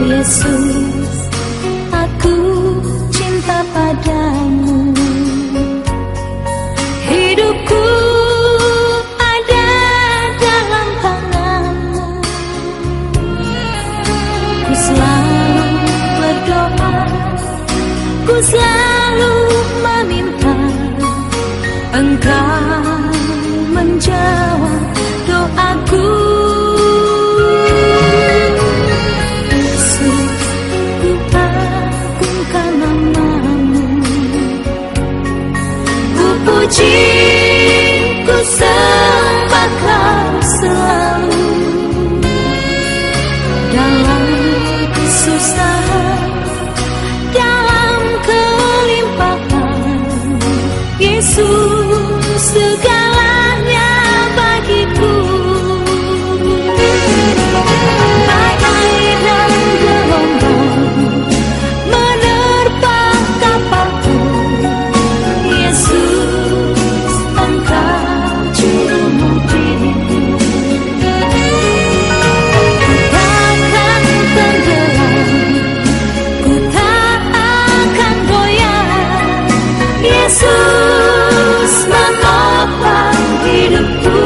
Yesus, aku cinta padamu. Hidupku ada dalam tanganmu. Ku selalu berdoa, ku selalu meminta Engkau menjawab doaku. Puji ku sembah Kau selalu dalam kesusahan, dalam kelimpahan. Yesus segalanya bagiku. Badai dan gelombang menerpa kapalku, Yesus Engkau juru mujibku. Takkan tenggelam, ku tak akan goyah. Yesus menopang hidupku.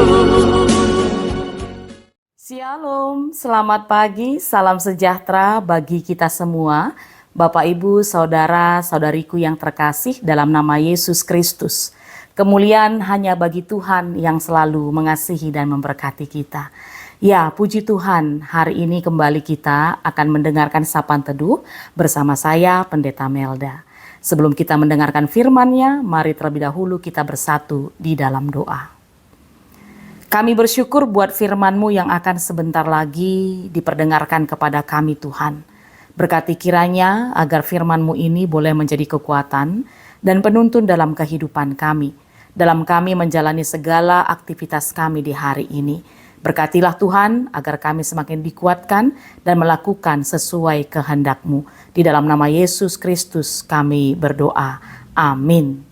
Shalom, selamat pagi, salam sejahtera bagi kita semua. Bapak, Ibu, Saudara, Saudariku yang terkasih dalam nama Yesus Kristus. Kemuliaan hanya bagi Tuhan yang selalu mengasihi dan memberkati kita. Ya, puji Tuhan, hari ini kembali kita akan mendengarkan sapaan teduh bersama saya, Pendeta Melda. Sebelum kita mendengarkan firman-Nya, mari terlebih dahulu kita bersatu di dalam doa. Kami bersyukur buat firman-Mu yang akan sebentar lagi diperdengarkan kepada kami, Tuhan. Berkati kiranya agar firman-Mu ini boleh menjadi kekuatan dan penuntun dalam kehidupan kami, dalam kami menjalani segala aktivitas kami di hari ini. Berkatilah Tuhan agar kami semakin dikuatkan dan melakukan sesuai kehendak-Mu. Di dalam nama Yesus Kristus kami berdoa. Amin.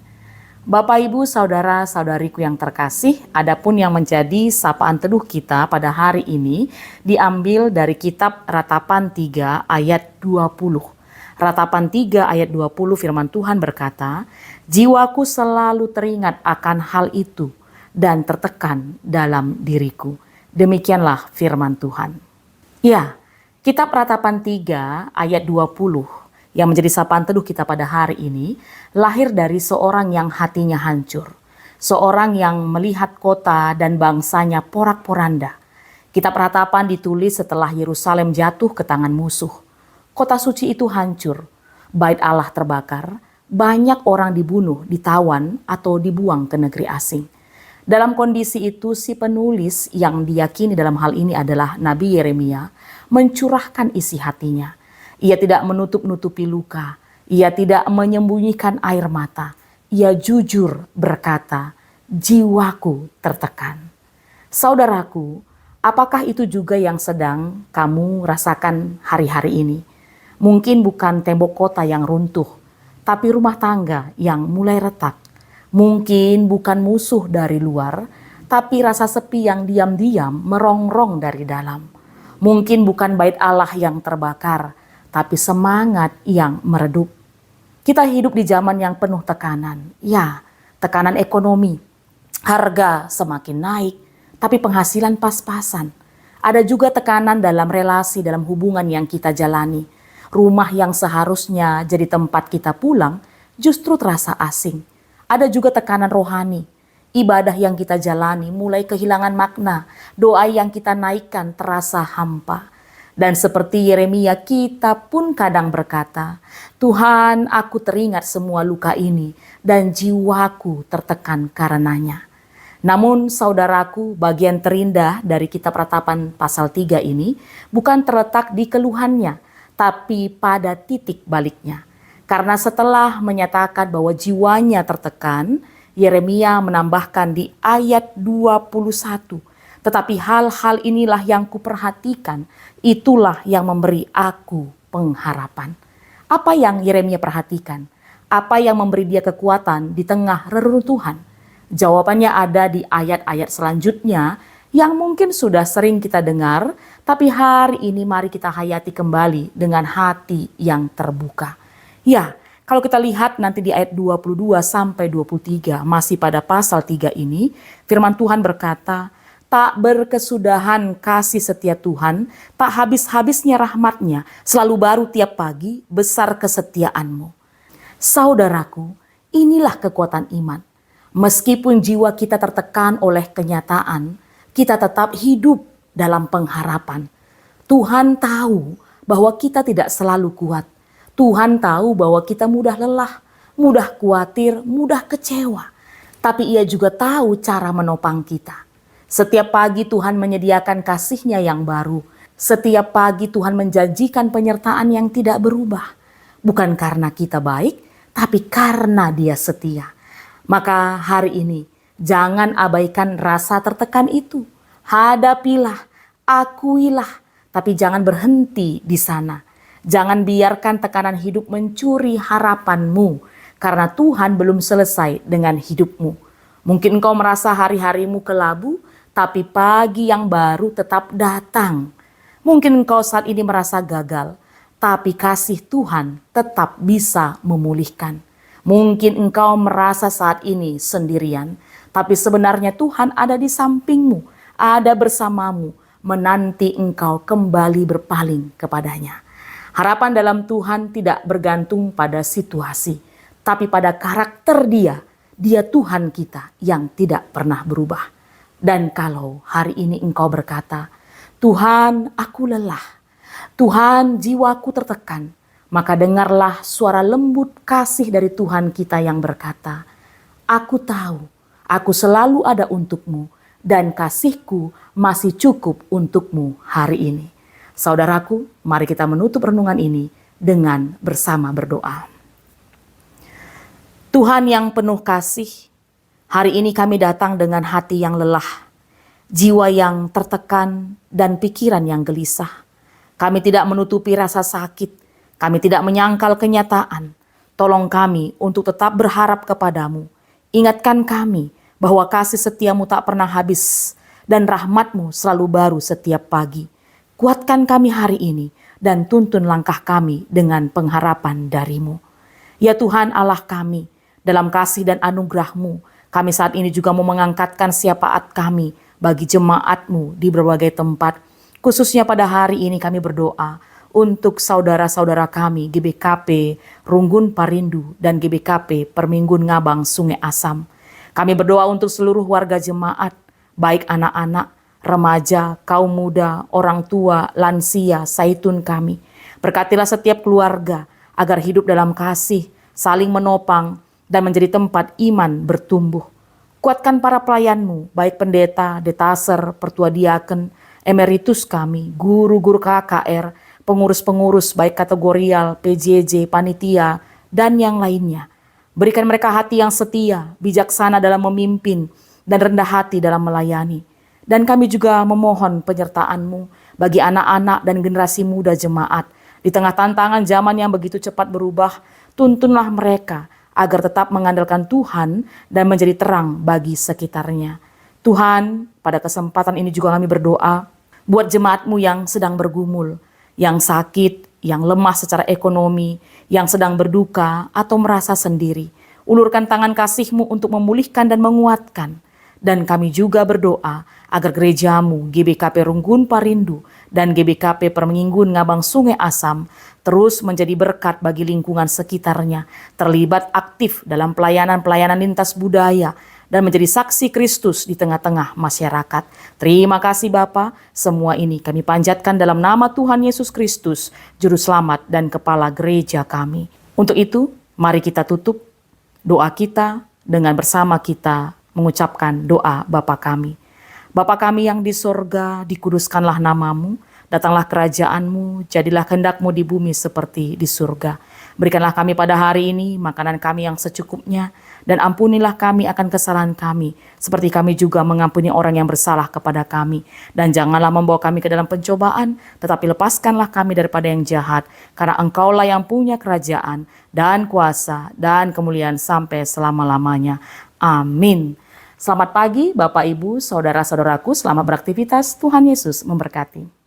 Bapak, Ibu, Saudara, Saudariku yang terkasih, adapun yang menjadi sapaan teduh kita pada hari ini diambil dari kitab Ratapan 3 ayat 20. Ratapan 3 ayat 20 firman Tuhan berkata, "Jiwaku selalu teringat akan hal itu dan tertekan dalam diriku." Demikianlah firman Tuhan. Ya, kitab Ratapan 3 ayat 20 yang menjadi sapaan teduh kita pada hari ini lahir dari seorang yang hatinya hancur, seorang yang melihat kota dan bangsanya porak-poranda. Kitab Ratapan ditulis setelah Yerusalem jatuh ke tangan musuh. Kota suci itu hancur, bait Allah terbakar, banyak orang dibunuh, ditawan atau dibuang ke negeri asing. Dalam kondisi itu, si penulis yang diyakini dalam hal ini adalah Nabi Yeremia mencurahkan isi hatinya. Ia tidak menutup-nutupi luka, ia tidak menyembunyikan air mata. Ia jujur berkata, "Jiwaku tertekan." Saudaraku, apakah itu juga yang sedang kamu rasakan hari-hari ini? Mungkin bukan tembok kota yang runtuh, tapi rumah tangga yang mulai retak. Mungkin bukan musuh dari luar, tapi rasa sepi yang diam-diam merongrong dari dalam. Mungkin bukan bait Allah yang terbakar, tapi semangat yang meredup. Kita hidup di zaman yang penuh tekanan. Ya, tekanan ekonomi. Harga semakin naik, tapi penghasilan pas-pasan. Ada juga tekanan dalam relasi, dalam hubungan yang kita jalani. Rumah yang seharusnya jadi tempat kita pulang, justru terasa asing. Ada juga tekanan rohani. Ibadah yang kita jalani mulai kehilangan makna. Doa yang kita naikkan terasa hampa. Dan seperti Yeremia, kita pun kadang berkata, "Tuhan, aku teringat semua luka ini dan jiwaku tertekan karenanya." Namun saudaraku, bagian terindah dari kitab Ratapan pasal 3 ini bukan terletak di keluhannya, tapi pada titik baliknya. Karena setelah menyatakan bahwa jiwanya tertekan, Yeremia menambahkan di ayat 21, "Tetapi hal-hal inilah yang kuperhatikan, itulah yang memberi aku pengharapan." Apa yang Yeremia perhatikan? Apa yang memberi dia kekuatan di tengah reruntuhan? Jawabannya ada di ayat-ayat selanjutnya yang mungkin sudah sering kita dengar, tapi hari ini mari kita hayati kembali dengan hati yang terbuka. Ya, kalau kita lihat nanti di ayat 22 sampai 23, masih pada pasal 3 ini, firman Tuhan berkata, tak berkesudahan kasih setia Tuhan, tak habis-habisnya rahmatnya, selalu baru tiap pagi, besar kesetiaanmu. Saudaraku, inilah kekuatan iman. Meskipun jiwa kita tertekan oleh kenyataan, kita tetap hidup dalam pengharapan. Tuhan tahu bahwa kita tidak selalu kuat. Tuhan tahu bahwa kita mudah lelah, mudah khawatir, mudah kecewa. Tapi Ia juga tahu cara menopang kita. Setiap pagi Tuhan menyediakan kasih-Nya yang baru. Setiap pagi Tuhan menjanjikan penyertaan yang tidak berubah. Bukan karena kita baik, tapi karena Dia setia. Maka hari ini jangan abaikan rasa tertekan itu. Hadapilah, akuilah, tapi jangan berhenti di sana. Jangan biarkan tekanan hidup mencuri harapanmu, karena Tuhan belum selesai dengan hidupmu. Mungkin engkau merasa hari-harimu kelabu, tapi pagi yang baru tetap datang. Mungkin engkau saat ini merasa gagal, tapi kasih Tuhan tetap bisa memulihkan. Mungkin engkau merasa saat ini sendirian, tapi sebenarnya Tuhan ada di sampingmu, ada bersamamu, menanti engkau kembali berpaling kepadanya. Harapan dalam Tuhan tidak bergantung pada situasi, tapi pada karakter Dia. Dia Tuhan kita yang tidak pernah berubah. Dan kalau hari ini engkau berkata, Tuhan, aku lelah, Tuhan, jiwaku tertekan, maka dengarlah suara lembut kasih dari Tuhan kita yang berkata, aku tahu, aku selalu ada untukmu, dan kasihku masih cukup untukmu hari ini. Saudaraku, mari kita menutup renungan ini dengan bersama berdoa. Tuhan yang penuh kasih, hari ini kami datang dengan hati yang lelah, jiwa yang tertekan, dan pikiran yang gelisah. Kami tidak menutupi rasa sakit, kami tidak menyangkal kenyataan. Tolong kami untuk tetap berharap kepadamu. Ingatkan kami bahwa kasih setiamu tak pernah habis, dan rahmatmu selalu baru setiap pagi. Kuatkan kami hari ini, dan tuntun langkah kami dengan pengharapan darimu. Ya Tuhan Allah kami, dalam kasih dan anugerah-Mu, kami saat ini juga mau mengangkatkan syafaat kami bagi jemaat-Mu di berbagai tempat. Khususnya pada hari ini kami berdoa untuk saudara-saudara kami GBKP Runggun Parindu dan GBKP Perminggun Ngabang Sungai Asam. Kami berdoa untuk seluruh warga jemaat, baik anak-anak, remaja, kaum muda, orang tua, lansia, saitun kami. Berkatilah setiap keluarga agar hidup dalam kasih, saling menopang, dan menjadi tempat iman bertumbuh. Kuatkan para pelayan-Mu, baik pendeta, detaser, pertua diaken, emeritus kami, guru-guru KKR, pengurus-pengurus baik kategorial, PJJ, panitia, dan yang lainnya. Berikan mereka hati yang setia, bijaksana dalam memimpin, dan rendah hati dalam melayani. Dan kami juga memohon penyertaan-Mu bagi anak-anak dan generasi muda jemaat. Di tengah tantangan zaman yang begitu cepat berubah, tuntunlah mereka agar tetap mengandalkan Tuhan dan menjadi terang bagi sekitarnya. Tuhan, pada kesempatan ini juga kami berdoa buat jemaat-Mu yang sedang bergumul, yang sakit, yang lemah secara ekonomi, yang sedang berduka atau merasa sendiri. Ulurkan tangan kasih-Mu untuk memulihkan dan menguatkan. Dan kami juga berdoa agar gereja-Mu, GBKP Runggun Parindu dan GBKP Perminggun Ngabang Sungai Asam terus menjadi berkat bagi lingkungan sekitarnya, terlibat aktif dalam pelayanan-pelayanan lintas budaya, dan menjadi saksi Kristus di tengah-tengah masyarakat. Terima kasih Bapa, semua ini kami panjatkan dalam nama Tuhan Yesus Kristus, Juru Selamat dan Kepala Gereja kami. Untuk itu, mari kita tutup doa kita dengan bersama kita mengucapkan doa Bapa kami. Bapa kami yang di sorga, dikuduskanlah namamu, datanglah kerajaan-Mu, jadilah kehendak-Mu di bumi seperti di surga. Berikanlah kami pada hari ini makanan kami yang secukupnya, dan ampunilah kami akan kesalahan kami, seperti kami juga mengampuni orang yang bersalah kepada kami. Dan janganlah membawa kami ke dalam pencobaan, tetapi lepaskanlah kami daripada yang jahat, karena Engkaulah yang punya kerajaan, dan kuasa, dan kemuliaan sampai selama-lamanya. Amin. Selamat pagi Bapak Ibu, Saudara-saudaraku, selamat beraktivitas, Tuhan Yesus memberkati.